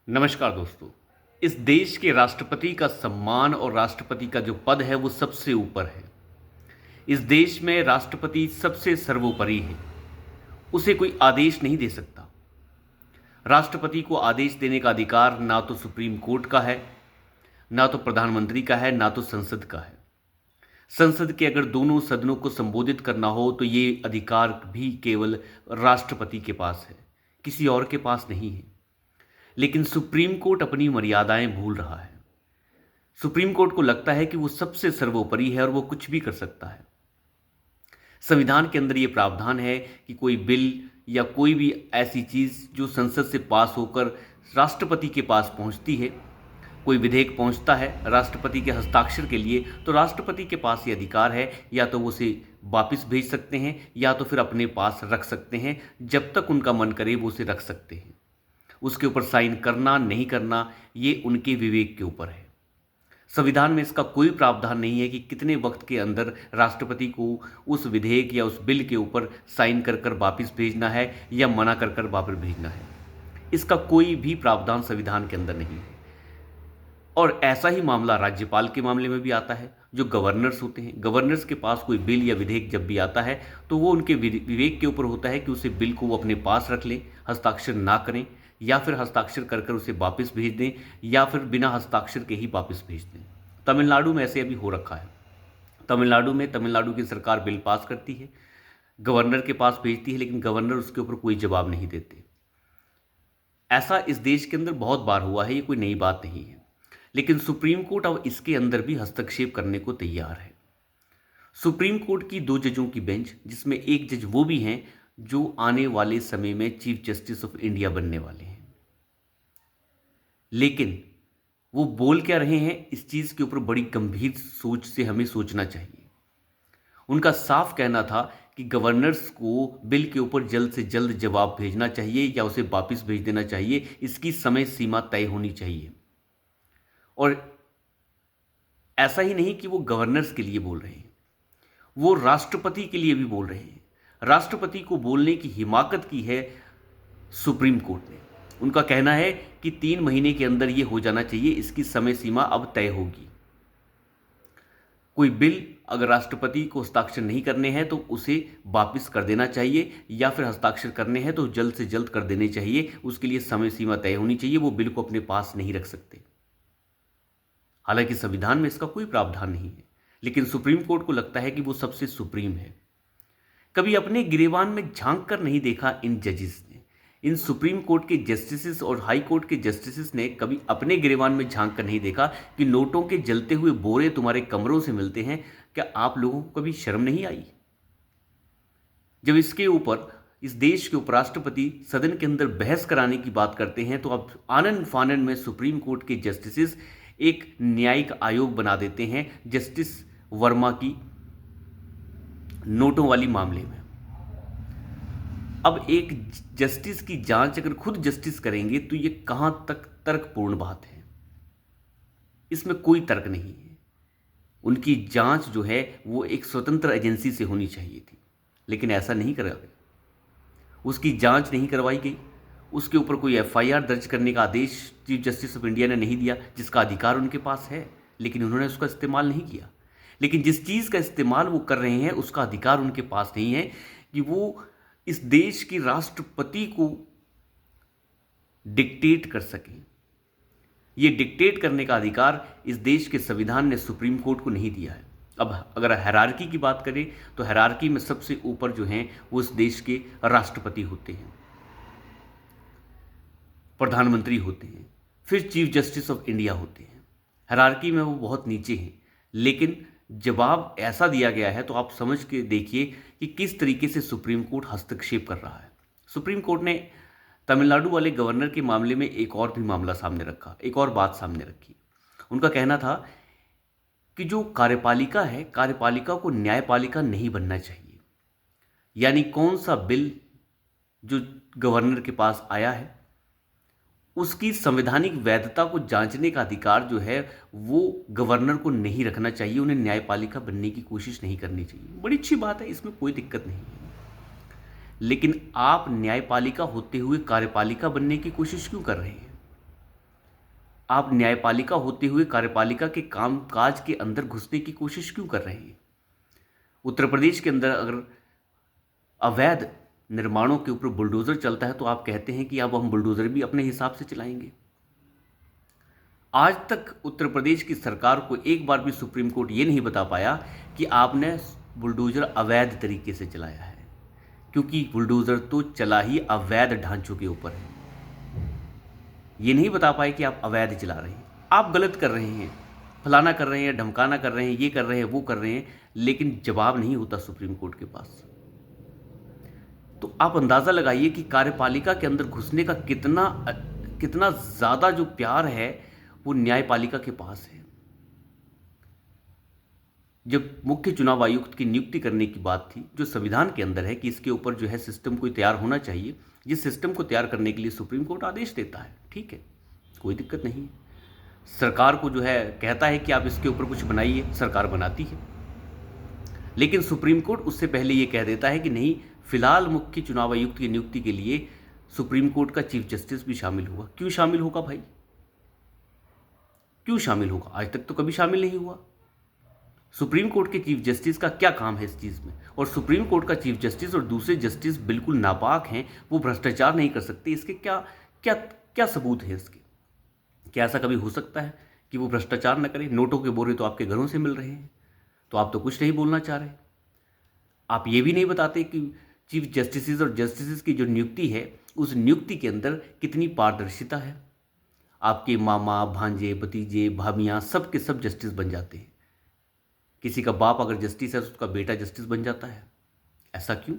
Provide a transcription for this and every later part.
नमस्कार दोस्तों। इस देश के राष्ट्रपति का सम्मान और राष्ट्रपति का जो पद है वो सबसे ऊपर है। इस देश में राष्ट्रपति सबसे सर्वोपरि है। उसे कोई आदेश नहीं दे सकता। राष्ट्रपति को आदेश देने का अधिकार ना तो सुप्रीम कोर्ट का है, ना तो प्रधानमंत्री का है, ना तो संसद का है। संसद के अगर दोनों सदनों को संबोधित करना हो तो ये अधिकार भी केवल राष्ट्रपति के पास है, किसी और के पास नहीं है। लेकिन सुप्रीम कोर्ट अपनी मर्यादाएं भूल रहा है। सुप्रीम कोर्ट को लगता है कि वो सबसे सर्वोपरि है और वो कुछ भी कर सकता है। संविधान के अंदर ये प्रावधान है कि कोई बिल या कोई भी ऐसी चीज़ जो संसद से पास होकर राष्ट्रपति के पास पहुंचती है, कोई विधेयक पहुंचता है राष्ट्रपति के हस्ताक्षर के लिए, तो राष्ट्रपति के पास ये अधिकार है, या तो वो उसे वापस भेज सकते हैं या तो फिर अपने पास रख सकते हैं। जब तक उनका मन करे वो उसे रख सकते हैं। उसके ऊपर साइन करना नहीं करना ये उनके विवेक के ऊपर है। संविधान में इसका कोई प्रावधान नहीं है कि कितने वक्त के अंदर राष्ट्रपति को उस विधेयक या उस बिल के ऊपर साइन कर कर वापस भेजना है या मना कर कर वापस भेजना है। इसका कोई भी प्रावधान संविधान के अंदर नहीं है। और ऐसा ही मामला राज्यपाल के मामले में भी आता है। जो गवर्नर्स होते हैं, गवर्नर्स के पास कोई बिल या विधेयक जब भी आता है तो वो उनके विवेक के ऊपर होता है कि उसे बिल को वो अपने पास रख लें, हस्ताक्षर ना करें, या फिर हस्ताक्षर कर कर उसे वापस भेज दें, या फिर बिना हस्ताक्षर के ही वापस भेज दें। तमिलनाडु में ऐसे अभी हो रखा है। तमिलनाडु में तमिलनाडु की सरकार बिल पास करती है, गवर्नर के पास भेजती है, लेकिन गवर्नर उसके ऊपर कोई जवाब नहीं देते। ऐसा इस देश के अंदर बहुत बार हुआ है, ये कोई नई बात नहीं है। लेकिन सुप्रीम कोर्ट अब इसके अंदर भी हस्तक्षेप करने को तैयार है। सुप्रीम कोर्ट की 2 जजों की बेंच, जिसमें एक जज वो भी हैं जो आने वाले समय में चीफ जस्टिस ऑफ इंडिया बनने वाले हैं। लेकिन वो बोल क्या रहे हैं, इस चीज़ के ऊपर बड़ी गंभीर सोच से हमें सोचना चाहिए। उनका साफ कहना था कि गवर्नर्स को बिल के ऊपर जल्द से जल्द जवाब भेजना चाहिए या उसे वापस भेज देना चाहिए। इसकी समय सीमा तय होनी चाहिए। और ऐसा ही नहीं कि वो गवर्नर्स के लिए बोल रहे हैं, वो राष्ट्रपति के लिए भी बोल रहे हैं। राष्ट्रपति को बोलने की हिमाकत की है सुप्रीम कोर्ट ने। उनका कहना है कि 3 महीने के अंदर ये हो जाना चाहिए, इसकी समय सीमा अब तय होगी। कोई बिल अगर राष्ट्रपति को हस्ताक्षर नहीं करने हैं तो उसे वापस कर देना चाहिए, या फिर हस्ताक्षर करने हैं तो जल्द से जल्द कर देने चाहिए। उसके लिए समय सीमा तय होनी चाहिए। वो बिल को अपने पास नहीं रख सकते। हालांकि संविधान में इसका कोई प्रावधान नहीं है, लेकिन सुप्रीम कोर्ट को लगता है कि वो सबसे सुप्रीम है। कभी अपने गिरेबान में झांक कर नहीं देखा इन जजेस ने। इन सुप्रीम कोर्ट के जस्टिसेस और हाई कोर्ट के जस्टिसेस ने कभी अपने गिरेबान में झांक कर नहीं देखा कि नोटों के जलते हुए बोरे तुम्हारे कमरों से मिलते हैं। क्या आप लोगों को कभी शर्म नहीं आई? जब इसके ऊपर इस देश के उपराष्ट्रपति सदन के अंदर बहस कराने की बात करते हैं तो अब आनन फानन में सुप्रीम कोर्ट के जस्टिसेस एक न्यायिक आयोग बना देते हैं जस्टिस वर्मा की नोटों वाली मामले में। अब एक जस्टिस की जांच अगर खुद जस्टिस करेंगे तो ये कहां तक तर्कपूर्ण बात है? इसमें कोई तर्क नहीं है। उनकी जांच जो है वो एक स्वतंत्र एजेंसी से होनी चाहिए थी, लेकिन ऐसा नहीं करा गया। उसकी जांच नहीं करवाई गई। उसके ऊपर कोई एफआईआर दर्ज करने का आदेश चीफ जस्टिस ऑफ इंडिया ने नहीं दिया, जिसका अधिकार उनके पास है, लेकिन उन्होंने उसका इस्तेमाल नहीं किया। लेकिन जिस चीज़ का इस्तेमाल वो कर रहे हैं उसका अधिकार उनके पास नहीं है कि वो इस देश की राष्ट्रपति को डिक्टेट कर सकें। ये डिक्टेट करने का अधिकार इस देश के संविधान ने सुप्रीम कोर्ट को नहीं दिया है। अब अगर हायरार्की की बात करें तो हायरार्की में सबसे ऊपर जो हैं वो इस देश के राष्ट्रपति होते हैं, प्रधानमंत्री होते हैं, फिर चीफ जस्टिस ऑफ इंडिया होते हैं। हायरार्की में वो बहुत नीचे हैं। लेकिन जवाब ऐसा दिया गया है तो आप समझ के देखिए कि किस तरीके से सुप्रीम कोर्ट हस्तक्षेप कर रहा है। सुप्रीम कोर्ट ने तमिलनाडु वाले गवर्नर के मामले में एक और भी मामला सामने रखा, एक और बात सामने रखी। उनका कहना था कि जो कार्यपालिका है, कार्यपालिका को न्यायपालिका नहीं बनना चाहिए। यानी कौन सा बिल जो गवर्नर के पास आया है उसकी संवैधानिक वैधता को जांचने का अधिकार जो है वो गवर्नर को नहीं रखना चाहिए। उन्हें न्यायपालिका बनने की कोशिश नहीं करनी चाहिए। बड़ी अच्छी बात है, इसमें कोई दिक्कत नहीं है। लेकिन आप न्यायपालिका होते हुए कार्यपालिका बनने की कोशिश क्यों कर रहे हैं? आप न्यायपालिका होते हुए कार्यपालिका के कामकाज के अंदर घुसने की कोशिश क्यों कर रहे हैं? उत्तर प्रदेश के अंदर अगर अवैध निर्माणों के ऊपर बुलडोजर चलता है तो आप कहते हैं कि अब हम बुलडोजर भी अपने हिसाब से चलाएंगे। आज तक उत्तर प्रदेश की सरकार को एक बार भी सुप्रीम कोर्ट ये नहीं बता पाया कि आपने बुलडोजर अवैध तरीके से चलाया है, क्योंकि बुलडोजर तो चला ही अवैध ढांचों के ऊपर है। ये नहीं बता पाए कि आप अवैध चला रहे हैं, आप गलत कर रहे हैं, फलाना कर रहे हैं, ढमकाना कर रहे हैं, ये कर रहे हैं, वो कर रहे हैं, लेकिन जवाब नहीं होता सुप्रीम कोर्ट के पास। तो आप अंदाज़ा लगाइए कि कार्यपालिका के अंदर घुसने का कितना ज़्यादा जो प्यार है वो न्यायपालिका के पास है। जब मुख्य चुनाव आयुक्त की नियुक्ति करने की बात थी, जो संविधान के अंदर है कि इसके ऊपर जो है सिस्टम कोई तैयार होना चाहिए, जिस सिस्टम को तैयार करने के लिए सुप्रीम कोर्ट आदेश देता है, ठीक है, कोई दिक्कत नहीं है। सरकार को जो है कहता है कि आप इसके ऊपर कुछ बनाइए, सरकार बनाती है, लेकिन सुप्रीम कोर्ट उससे पहले ये कह देता है कि नहीं, फिलहाल मुख्य चुनाव आयुक्त की नियुक्ति के लिए सुप्रीम कोर्ट का चीफ जस्टिस भी शामिल होगा। क्यों शामिल होगा भाई, क्यों शामिल होगा? आज तक तो कभी शामिल नहीं हुआ। सुप्रीम कोर्ट के चीफ जस्टिस का क्या काम है इस चीज़ में? और सुप्रीम कोर्ट का चीफ जस्टिस और दूसरे जस्टिस बिल्कुल नापाक हैं, वो भ्रष्टाचार नहीं कर सकते, इसके क्या क्या क्या सबूत है इसके? क्या ऐसा कभी हो सकता है कि वो भ्रष्टाचार न करें? नोटों के बोरे तो आपके घरों से मिल रहे हैं, तो आप तो कुछ नहीं बोलना चाह रहे। आप ये भी नहीं बताते कि चीफ जस्टिस और जस्टिस की जो नियुक्ति है, उस नियुक्ति के अंदर कितनी पारदर्शिता है। आपके मामा, भांजे, भतीजे, भाभियाँ सब के सब जस्टिस बन जाते हैं। किसी का बाप अगर जस्टिस है तो उसका बेटा जस्टिस बन जाता है। ऐसा क्यों?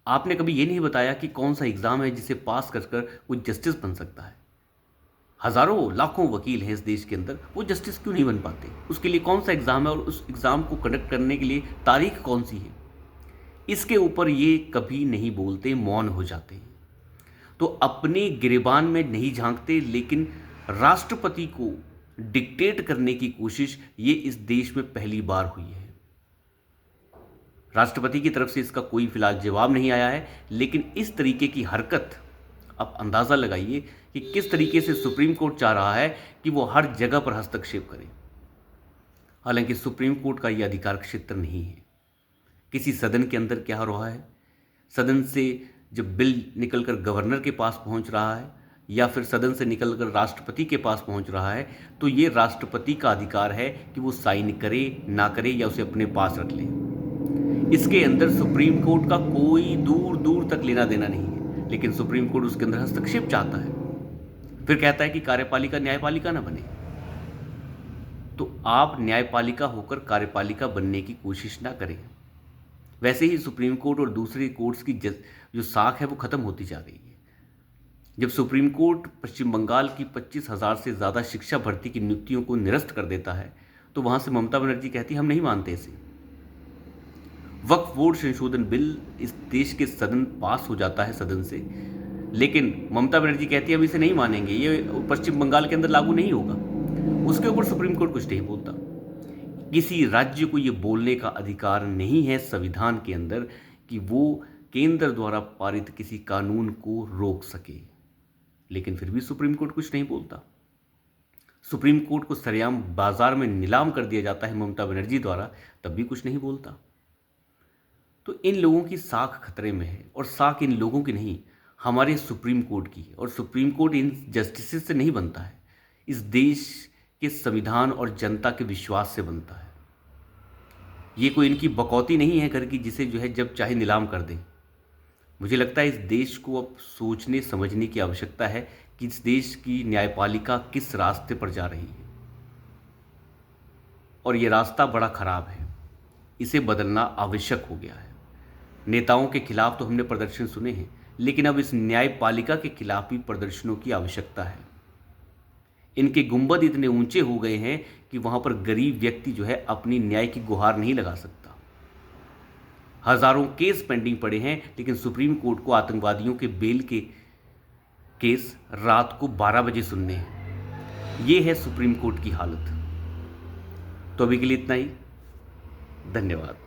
आपने कभी ये नहीं बताया कि कौन सा एग्ज़ाम है जिसे पास कर कर कोई जस्टिस बन सकता है। हज़ारों लाखों वकील हैं इस देश के अंदर, वो जस्टिस क्यों नहीं बन पाते? उसके लिए कौन सा एग्ज़ाम है और उस एग्ज़ाम को कंडक्ट करने के लिए तारीख कौन सी है? इसके ऊपर ये कभी नहीं बोलते, मौन हो जाते हैं। तो अपने गिरेबान में नहीं झांकते, लेकिन राष्ट्रपति को डिक्टेट करने की कोशिश ये इस देश में पहली बार हुई है। राष्ट्रपति की तरफ से इसका कोई फिलहाल जवाब नहीं आया है, लेकिन इस तरीके की हरकत, आप अंदाज़ा लगाइए कि किस तरीके से सुप्रीम कोर्ट चाह रहा है कि वो हर जगह पर हस्तक्षेप करे। हालांकि सुप्रीम कोर्ट का ये अधिकार क्षेत्र नहीं है। किसी सदन के अंदर क्या हो रहा है, सदन से जब बिल निकलकर गवर्नर के पास पहुंच रहा है या फिर सदन से निकलकर राष्ट्रपति के पास पहुंच रहा है, तो ये राष्ट्रपति का अधिकार है कि वो साइन करे ना करे या उसे अपने पास रख ले। इसके अंदर सुप्रीम कोर्ट का कोई दूर दूर तक लेना देना नहीं है, लेकिन सुप्रीम कोर्ट उसके अंदर हस्तक्षेप चाहता है, फिर कहता है कि कार्यपालिका न्यायपालिका ना बने। तो आप न्यायपालिका होकर कार्यपालिका बनने की कोशिश ना करें। वैसे ही सुप्रीम कोर्ट और दूसरे कोर्ट्स की जो साख है वो ख़त्म होती जा रही है। जब सुप्रीम कोर्ट पश्चिम बंगाल की 25,000 से ज़्यादा शिक्षा भर्ती की नियुक्तियों को निरस्त कर देता है, तो वहाँ से ममता बनर्जी कहती हम नहीं मानते इसे। वक्फ बोर्ड संशोधन बिल इस देश के सदन पास हो जाता है सदन से, लेकिन ममता बनर्जी कहती है हम इसे नहीं मानेंगे, ये पश्चिम बंगाल के अंदर लागू नहीं होगा। उसके ऊपर सुप्रीम कोर्ट कुछ नहीं बोलता। किसी राज्य को ये बोलने का अधिकार नहीं है संविधान के अंदर कि वो केंद्र द्वारा पारित किसी कानून को रोक सके, लेकिन फिर भी सुप्रीम कोर्ट कुछ नहीं बोलता। सुप्रीम कोर्ट को सरेआम बाजार में नीलाम कर दिया जाता है ममता बनर्जी द्वारा, तब भी कुछ नहीं बोलता। तो इन लोगों की साख खतरे में है, और साख इन लोगों की नहीं, हमारे सुप्रीम कोर्ट की है। और सुप्रीम कोर्ट इन जस्टिस से नहीं बनता है, इस देश के संविधान और जनता के विश्वास से बनता है। ये कोई इनकी बकौती नहीं है घर की, जिसे जो है जब चाहे नीलाम कर दें। मुझे लगता है इस देश को अब सोचने समझने की आवश्यकता है कि इस देश की न्यायपालिका किस रास्ते पर जा रही है, और ये रास्ता बड़ा खराब है, इसे बदलना आवश्यक हो गया है। नेताओं के खिलाफ तो हमने प्रदर्शन सुने हैं, लेकिन अब इस न्यायपालिका के खिलाफ भी प्रदर्शनों की आवश्यकता है। इनके गुंबद इतने ऊंचे हो गए हैं कि वहां पर गरीब व्यक्ति जो है अपनी न्याय की गुहार नहीं लगा सकता। हजारों केस पेंडिंग पड़े हैं, लेकिन सुप्रीम कोर्ट को आतंकवादियों के बेल के केस रात को 12 बजे सुनने हैं। ये है सुप्रीम कोर्ट की हालत। तो अभी के लिए इतना ही। धन्यवाद।